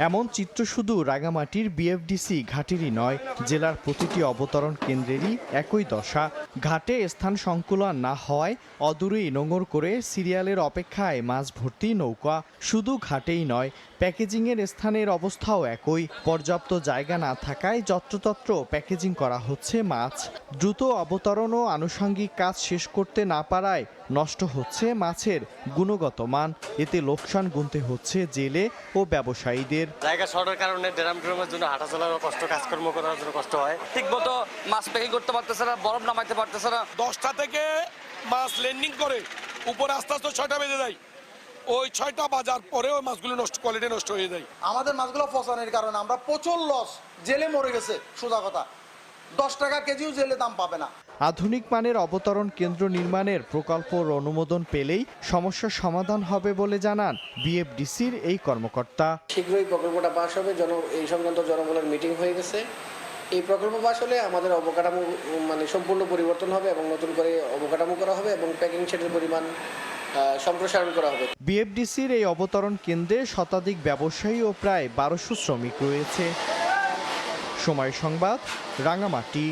এমন চিত্র শুধু রাঙামাটির বিএফডিসি ঘাটেরই নয়, জেলার প্রতিটি অবতরণ কেন্দ্রেরই একই দশা। ঘাটে স্থান সংকুলন না হওয়ায় অদূরেই নোঙর করে সিরিয়ালের অপেক্ষায় মাছ ভর্তি নৌকা। শুধু ঘাটেই নয়, প্যাকেজিংয়ের স্থানের অবস্থাও একই। পর্যাপ্ত জায়গা না থাকায় যত্রতত্র প্যাকেজিং করা হচ্ছে মাছ। দ্রুত অবতরণ ও আনুষঙ্গিক কাজ শেষ করতে না পারায় নষ্ট হচ্ছে মাছের গুণগত মান। এতে লোকসান গুনতে হচ্ছে জেলে ও ব্যবসায়ীদের। জায়গা শর্টের কারণে ড্রামের জন্য হাঁটা চলার কষ্ট, কাজকর্ম করার জন্য কষ্ট হয়। ঠিক মতো মাছ প্যাকিং করতে পারতেছে না, বরফ নামাইতে পারতেছে না। 10টা থেকে মাছ ল্যান্ডিং করে উপরে আস্তে আস্তে 6টা বেজে যায়। ওই 6টা বাজার পরে ওই মাছগুলো কোয়ালিটি নষ্ট হয়ে যায়। আমাদের মাছগুলো ফসানোর কারণে আমরা প্রচুর লস, জেলে মরে গেছে। সোজা কথা, 10 টাকা কেজিও জেলে দাম পাবে না। আধুনিক মানের অবতরণ কেন্দ্র নির্মাণের প্রকল্পর অনুমোদন পেলেই সমস্যার সমাধান হবে বলে জানান বিএফডিসির এই কর্মকর্তা। শীঘ্রই প্রকল্পটা পাস হবে, এই সংক্রান্ত জনগণের মিটিং হয়ে গেছে। এই প্রকল্প পাস হলে আমাদের অবকাঠামো সম্পূর্ণ পরিবর্তন হবে এবং নতুন করে অবকাঠামো করা হবে এবং প্যাকিং শেডের পরিমাণ সম্প্রসারণ করা হবে। বিএফডিসির এই অবতরণ কেন্দ্রে শতাধিক ব্যবসায়ী ও প্রায় 1200 শ্রমিক রয়েছে। সময় সংবাদ, রাঙামাটি।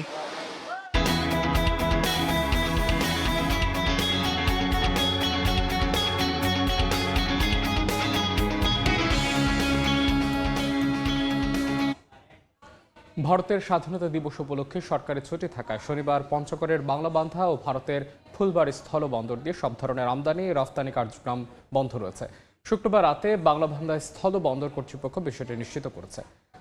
ভারতের স্বাধীনতা দিবস উপলক্ষে সরকারি ছুটি থাকায় শনিবার পঞ্চগড়ের বাংলাবান্ধা ও ভারতের ফুলবাড়ী স্থলবন্দর দিয়ে সব ধরনের আমদানি রফতানি কার্যক্রম বন্ধ রয়েছে। শুক্রবার রাতে বাংলাবান্ধা স্থলবন্দর কর্তৃপক্ষ বিষয়টি নিশ্চিত করেছে।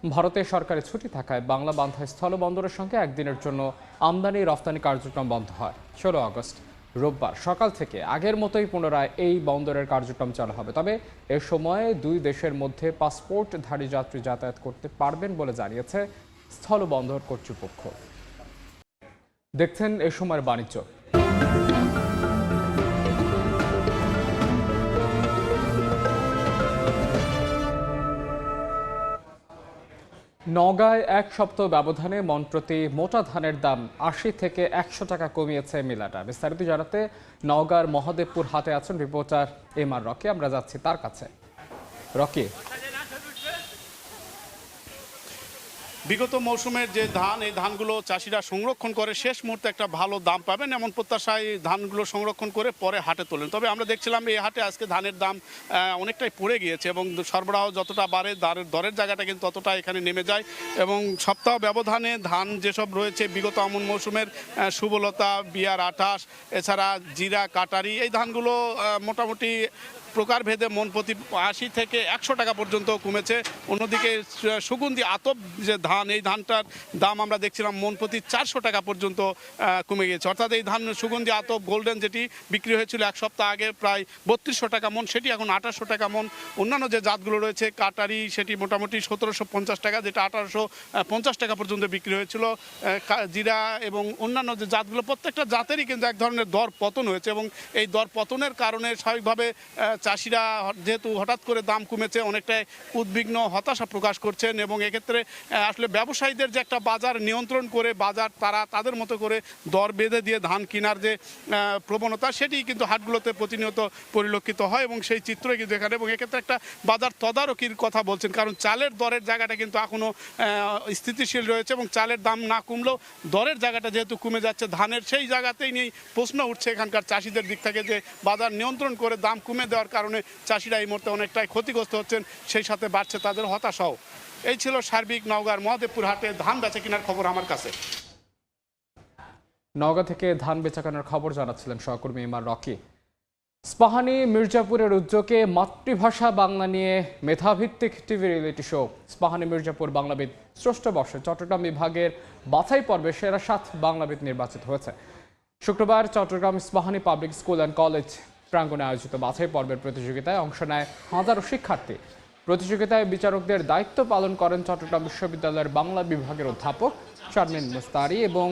ভারতে সরকারি ছুটি থাকায় বাংলা বান্ধা স্থলবন্দরের সঙ্গে একদিনের জন্য আমদানি রফতানি কার্যক্রম বন্ধ হয়। 16 আগস্ট রোববার সকাল থেকে আগের মতোই পুনরায় এই বন্দরের কার্যক্রম চালু হবে। তবে এ সময়ে দুই দেশের মধ্যে পাসপোর্টধারী যাত্রী যাতায়াত করতে পারবেন বলে জানিয়েছে স্থলবন্দর কর্তৃপক্ষ। দেখছেন এ সময়ের বাণিজ্য। নওগাঁয় এক সপ্তাহ ব্যবধানে মন প্রতি মোটা ধানের দাম ৮০ থেকে ১০০ টাকা কমিয়েছে মিলাটা। বিস্তারিত জানাতে নওগাঁর মহাদেবপুর হাটে আছেন রিপোর্টার এমআর রকি। আমরা যাচ্ছি তার কাছে। রকি, বিগত মৌসুমের যে ধান, এই ধানগুলো চাষিরা সংরক্ষণ করে শেষ মুহূর্তে একটা ভালো দাম পাবেন এমন প্রত্যাশায় ধানগুলো সংরক্ষণ করে পরে হাটে তোলেন। তবে আমরা দেখছিলাম এই হাটে আজকে ধানের দাম অনেকটাই পড়ে গিয়েছে এবং সরবরাহ যতটা বাড়ে দরের জায়গাটা কিন্তু ততটা এখানে নেমে যায় এবং সপ্তাহ ব্যবধানে ধান যেসব রয়েছে বিগত আমন মৌসুমের সুবলতা, BR-28, এছাড়া জিরা, কাটারি, এই ধানগুলো মোটামুটি প্রকারভেদে মন প্রতি ৮০ থেকে ১০০ টাকা পর্যন্ত কমেছে। অন্যদিকে সুগন্ধি আতপ যে ধান, এই ধানটার দাম আমরা দেখছিলাম মন প্রতি ৪০০ টাকা পর্যন্ত কমে গিয়েছে। অর্থাৎ এই ধান সুগন্ধি আতপ গোল্ডেন যেটি বিক্রি হয়েছিল এক সপ্তাহ আগে প্রায় ৩২০০ টাকা মন, সেটি এখন ২৮০০ টাকা মন। অন্যান্য যে জাতগুলো রয়েছে কাটারি, সেটি মোটামুটি ১৭৫০ টাকা, যেটা ১৮৫০ টাকা পর্যন্ত বিক্রি হয়েছিল। জিরা এবং অন্যান্য যে জাতগুলো, প্রত্যেকটা জাতেরই কিন্তু এক ধরনের দর পতন হয়েছে এবং এই দর পতনের কারণে স্বাভাবিকভাবে চাষিরা যেহেতু হঠাৎ করে দাম কমেছে অনেকটাই উদ্বিগ্ন, হতাশা প্রকাশ করছেন এবং এক্ষেত্রে আসলে ব্যবসায়ীদের যে একটা বাজার নিয়ন্ত্রণ করে বাজার তারা তাদের মতো করে দর বেঁধে দিয়ে ধান কেনার যে প্রবণতা, সেটি কিন্তু হাটগুলোতে প্রতিনিয়ত পরিলক্ষিত হয় এবং সেই চিত্রই কিন্তু এখানে। এবং এক্ষেত্রে একটা বাজার তদারকির কথা বলছেন, কারণ চালের দরের জায়গাটা কিন্তু এখনও স্থিতিশীল রয়েছে এবং চালের দাম না কমলেও দরের জায়গাটা যেহেতু কমে যাচ্ছে, ধানের সেই জায়গাতেই নিয়ে প্রশ্ন উঠছে এখানকার চাষিদের দিক থেকে যে বাজার নিয়ন্ত্রণ করে দাম কমে দেওয়ার কারণে চাষিরা এই মুহূর্তে অনেকটাই ক্ষতিগ্রস্ত হচ্ছেন, সেই সাথে বাড়ছে তাদের হতাশাও। এই ছিল সার্বিক নওগাঁর মহাদেবপুর হাটে ধান বেচা কেনার খবর আমার কাছে। নওগাঁ থেকে ধান বেচা কেনার খবর জানাচ্ছিলেন সহকর্মী এমআর রকি। স্পাহানি মির্জাপুরের উদ্যোগে মাতৃভাষা বাংলা নিয়ে মেধাভিত্তিক TV reality show Ispahani Mirzapur বাংলাবিদ শ্রেষ্ঠ বর্ষে চট্টগ্রাম বিভাগের বাছাই পর্বে সেরা ৭ বাংলাবিদ নির্বাচিত হয়েছে। শুক্রবার Chittagong Ispahani public school and college প্রাঙ্গণে আয়োজিত বাছাই পর্বের প্রতিযোগিতায় অংশ নেয় হাজারো শিক্ষার্থী। প্রতিযোগিতায় বিচারকদের দায়িত্ব পালন করেন চট্টগ্রাম বিশ্ববিদ্যালয়ের বাংলা বিভাগের অধ্যাপক শারমিন মুস্তারি এবং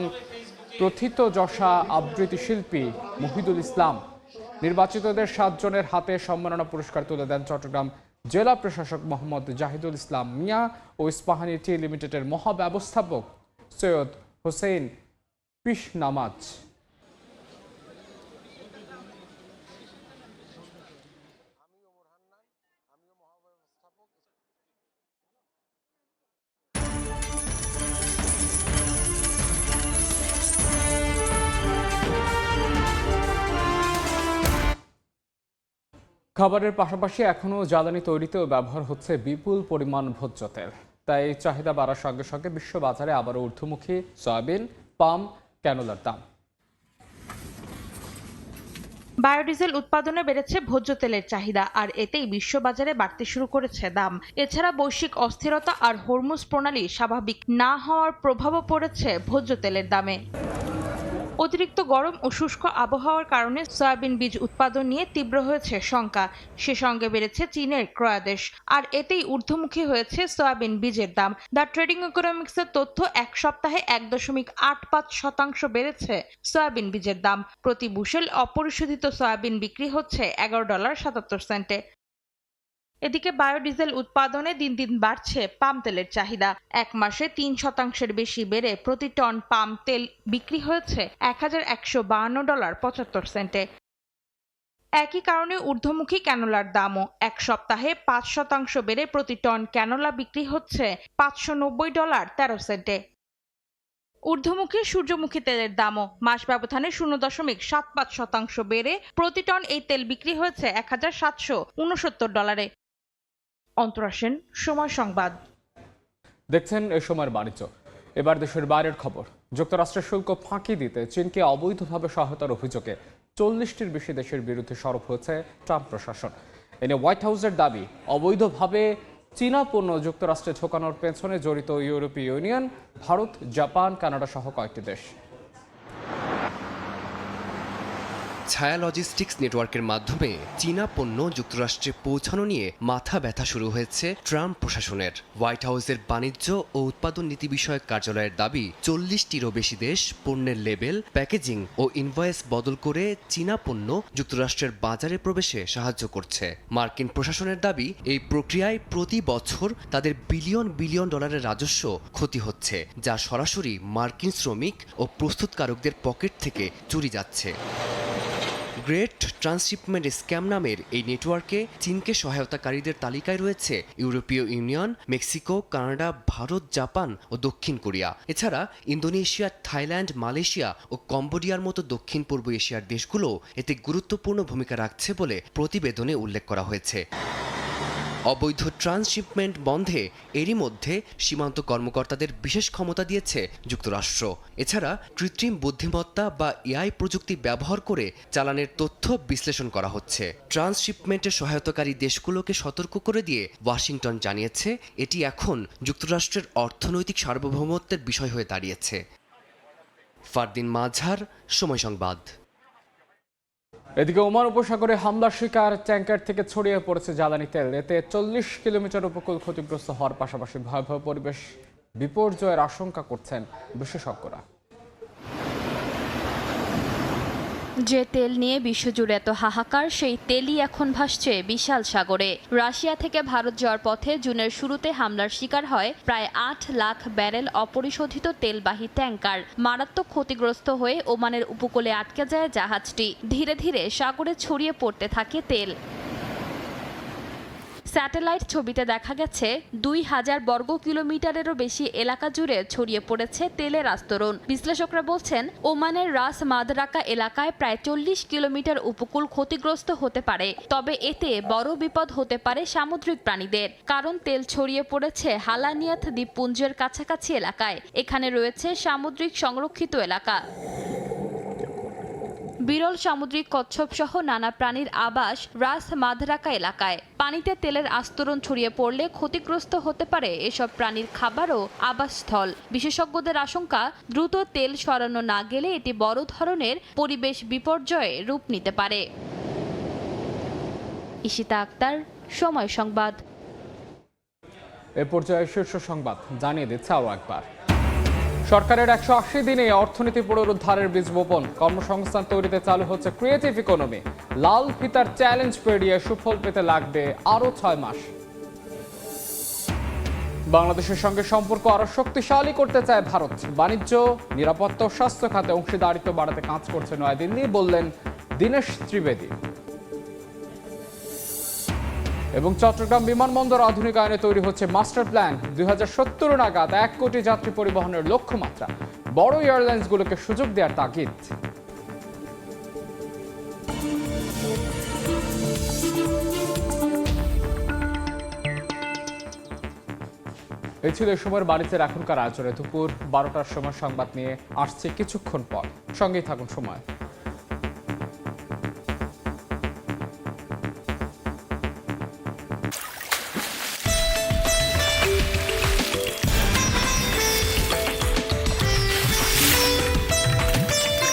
প্রথিতযশা আবৃত্তি শিল্পী মুহিদুল ইসলাম। নির্বাচিতদের ৭ জনের হাতে সম্মাননা পুরস্কার তুলে দেন চট্টগ্রাম জেলা প্রশাসক মোহাম্মদ জাহিদুল ইসলাম মিয়া ও ইস্পাহানি টি লিমিটেডের মহাব্যবস্থাপক সৈয়দ হোসেন পিশনামাজ। খাবারের পাশাপাশি এখনও জ্বালানি তৈরিতেও ব্যবহার হচ্ছে বিপুল পরিমাণ ভোজ্য তেল। তাই চাহিদা বাড়ার সঙ্গে সঙ্গে বিশ্ববাজারে আবারও ঊর্ধ্বমুখী সয়াবিন, পাম, ক্যানোলার দাম। বায়োডিজেল উৎপাদনে বেড়েছে ভোজ্য তেলের চাহিদা, আর এতেই বিশ্ববাজারে বাড়তে শুরু করেছে দাম। এছাড়া বৈশ্বিক অস্থিরতা আর হরমুজ প্রণালী স্বাভাবিক না হওয়ার প্রভাবও পড়েছে ভোজ্য তেলের দামে। অতিরিক্ত গরম ও শুষ্ক আবহাওয়ার কারণে সয়াবিন বীজ উৎপাদন নিয়ে তীব্র হয়েছে শঙ্কা। সে সঙ্গে বেড়েছে চীনের ক্রয়াদেশ, আর এতেই ঊর্ধ্বমুখী হয়েছে সয়াবিন বীজের দাম। দ্য ট্রেডিং ইকোনমিক্সের তথ্য, এক সপ্তাহে ১.৮৫% বেড়েছে সয়াবিন বীজের দাম। প্রতি বুশেল অপরিশোধিত সয়াবিন বিক্রি হচ্ছে $11.77। এদিকে বায়োডিজেল উৎপাদনে দিন দিন বাড়ছে পাম তেলের চাহিদা। এক মাসে ৩% বেশি বেড়ে প্রতি টন পাম তেল বিক্রি হয়েছে $১,১৫২.৭। একই কারণে ঊর্ধ্বমুখী ক্যানোলার দামও। এক সপ্তাহে ৫% বেড়ে প্রতি টন ক্যানোলা বিক্রি হচ্ছে $৫৯০.১৩। ঊর্ধ্বমুখী সূর্যমুখী তেলের দামও মাস ব্যবধানে 0.৭৫% বেড়ে প্রতি টন এই তেল বিক্রি হয়েছে $১,৭৬৯। অন্তরাসেন, সময় সংবাদ। দেখছেন এ সময়ের বাণিজ্য। এবার দেশের বাইরের খবর। যুক্তরাষ্ট্রের শুল্ক ফাঁকি দিতে চীনকে অবৈধভাবে সহায়তার অভিযোগে ৪০টির বেশি দেশের বিরুদ্ধে সরব হয়েছে ট্রাম্প প্রশাসন। এনে হোয়াইট হাউসের দাবি, অবৈধভাবে চীনা পণ্য যুক্তরাষ্ট্রে ঢোকানোর পেছনে জড়িত ইউরোপীয় ইউনিয়ন, ভারত, জাপান, কানাডা সহ কয়েকটি দেশ। ছায়া লজিস্টিক্স নেটওয়ার্কের মাধ্যমে চীনা পণ্য যুক্তরাষ্ট্রে পৌঁছানো নিয়ে মাথা ব্যথা শুরু হয়েছে ট্রাম্প প্রশাসনের। হোয়াইট হাউসের বাণিজ্য ও উৎপাদন নীতি বিষয়ক কার্যালয়ের দাবি 40টিরও বেশি দেশ পণ্যের লেবেল, প্যাকেজিং ও ইনভয়েস বদল করে চীনা পণ্য যুক্তরাষ্ট্রের বাজারে প্রবেশে সাহায্য করছে। মার্কিন প্রশাসনের দাবি এই প্রক্রিয়ায় প্রতি বছর তাদের বিলিয়ন বিলিয়ন ডলারের রাজস্ব ক্ষতি হচ্ছে, যা সরাসরি মার্কিন শ্রমিক ও প্রস্তুতকারকদের পকেট থেকে চুরি যাচ্ছে। গ্রেট ট্রান্সশিপমেন্ট স্ক্যাম নামের এই নেটওয়ার্কে চীনকে সহায়তাকারীদের তালিকায় রয়েছে ইউরোপীয় union, Mexico, Canada, Bharat, Japan ও দক্ষিণ কোরিয়া। এছাড়া ইন্দোনেশিয়া, থাইল্যান্ড, মালয়েশিয়া ও কম্বোডিয়ার মতো দক্ষিণ পূর্ব এশিয়ার দেশগুলো এতে গুরুত্বপূর্ণ ভূমিকা রাখছে বলে প্রতিবেদনে উল্লেখ করা হয়েছে। অবৈধ ট্রান্সশিপমেন্ট বন্ধে এরই মধ্যে সীমান্ত কর্মকর্তাদের বিশেষ ক্ষমতা দিয়েছে যুক্তরাষ্ট্র। এছাড়া কৃত্রিম বুদ্ধিমত্তা বা এআই প্রযুক্তি ব্যবহার করে চালানের তথ্য বিশ্লেষণ করা হচ্ছে। ট্রান্সশিপমেন্টে সহায়তাকারী দেশগুলোকে সতর্ক করে দিয়ে ওয়াশিংটন জানিয়েছে এটি এখন যুক্তরাষ্ট্রের অর্থনৈতিক সার্বভৌমত্বের বিষয় হয়ে দাঁড়িয়েছে। ফারদিন মাঝার, সময় সংবাদ। এদিকে ওমান উপসাগরে হামলার শিকার ট্যাঙ্কার থেকে ছড়িয়ে পড়েছে জ্বালানি তেল। এতে 40 কিলোমিটার উপকূল ক্ষতিগ্রস্ত হওয়ার পাশাপাশি ভয়াবহ পরিবেশ বিপর্যয়ের আশঙ্কা করছেন বিশেষজ্ঞরা। যে তেল নিয়ে বিশ্বজুড়ে এত হাহাকার, সেই তেলই এখন ভাসছে বিশাল সাগরে। রাশিয়া থেকে ভারত যাওয়ার পথে জুনের শুরুতে হামলার শিকার হয় প্রায় 8 লাখ ব্যারেল অপরিশোধিত তেলবাহী ট্যাঙ্কার। মারাত্মক ক্ষতিগ্রস্ত হয়ে ওমানের উপকূলে আটকে যায় জাহাজটি। ধীরে ধীরে সাগরে ছড়িয়ে পড়তে থাকে তেল। স্যাটেলাইট ছবিতে দেখা গেছে 2000 বর্গ কিলোমিটারেরও বেশি এলাকা জুড়ে ছড়িয়ে পড়েছে তেলের আস্তরণ। বিশ্লেষকরা বলছেন ওমানের রাস মাদরাকা এলাকায় প্রায় 40 কিলোমিটার উপকূল ক্ষতিগ্রস্ত হতে পারে। তবে এতে বড় বিপদ হতে পারে সামুদ্রিক প্রাণীদের, কারণ তেল ছড়িয়ে পড়েছে হালানিয়াথ দ্বীপপুঞ্জের কাছাকাছি এলাকায়। এখানে রয়েছে সামুদ্রিক সংরক্ষিত এলাকা। বিরল সামুদ্রিক কচ্ছপ সহ নানা প্রাণীর আবাস রাস মাদরাকা এলাকায়। পানিতে তেলের আস্তরণ ছড়িয়ে পড়লে ক্ষতিগ্রস্ত হতে পারে এসব প্রাণীর খাবার ও আবাসস্থল। বিশেষজ্ঞদের আশঙ্কা, দ্রুত তেল সরানো না গেলে এটি বড় ধরনের পরিবেশ বিপর্যয়ে রূপ নিতে পারে। ইশিতা আক্তার, সময় সংবাদ। এ পর্যায়ে শীর্ষ সংবাদ জানিয়ে দিচ্ছে আরও একবার। সরকারের 180 দিনে অর্থনীতি পুনরুদ্ধারের বীজ বপন, কর্মসংস্থান তৈরিতে চালু হচ্ছে ক্রিয়েটিভ ইকোনমি। লাল ফিতার চ্যালেঞ্জ পেরিয়ে সুফল পেতে লাগবে আরও 6 মাস। বাংলাদেশের সঙ্গে সম্পর্ক আরও শক্তিশালী করতে চায় ভারত। বাণিজ্য, নিরাপত্তা ও স্বাস্থ্য খাতে অংশীদারিত্ব বাড়াতে কাজ করছে নয়াদিল্লি, বললেন দীনেশ ত্রিবেদী। এবং চট্টগ্রাম বিমানবন্দর আধুনিকায়নে তৈরি হচ্ছে মাস্টার প্ল্যান। 2070 নাগাদ 1 কোটি যাত্রী পরিবহনের লক্ষ্যমাত্রা। বড় এয়ারলাইন্সগুলোকে সুযোগ দেওয়ার তাগিদ। এই ছিল এই সময়ের বাণিজ্যের এখনকার আয়োজনে। দুপুর 12টার সময় সংবাদ নিয়ে আসছে কিছুক্ষণ পর। সঙ্গেই থাকুন সময়।